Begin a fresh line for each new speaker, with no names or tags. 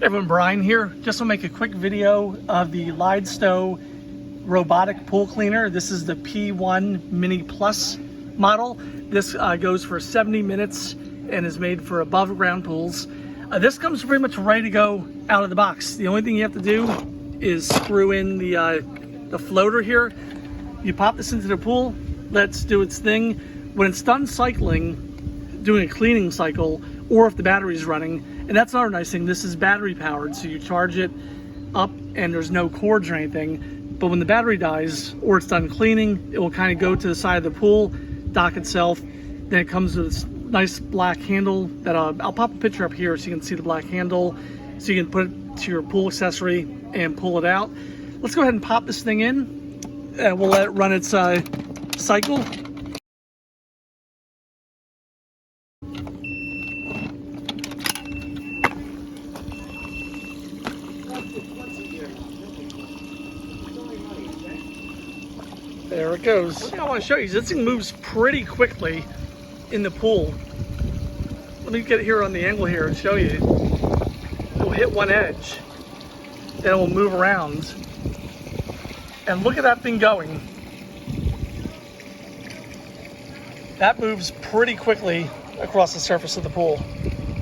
Everyone, Brian here. Just want to make a quick video of the Lydsto Robotic Pool Cleaner. This is the P1 Mini Plus model. This goes for 70 minutes and is made for above ground pools. This comes pretty much ready to go out of the box. The only thing you have to do is screw in the floater here. You pop this into the pool, let's do its thing. When it's done cycling, doing a cleaning cycle, or if the battery's running, and that's another nice thing, this is battery powered, so you charge it up and there's no cords or anything. But when the battery dies or it's done cleaning, it will kind of go to the side of the pool, dock itself. Then it comes with this nice black handle that I'll pop a picture up here so you can see the black handle, so you can put it to your pool accessory and pull it out. Let's go ahead and pop this thing in and we'll let it run its cycle. There it goes. One thing I want to show you is this thing moves pretty quickly in the pool. Let me get it here on the angle here and show you. It'll hit one edge, then it will move around. And look at that thing going. That moves pretty quickly across the surface of the pool.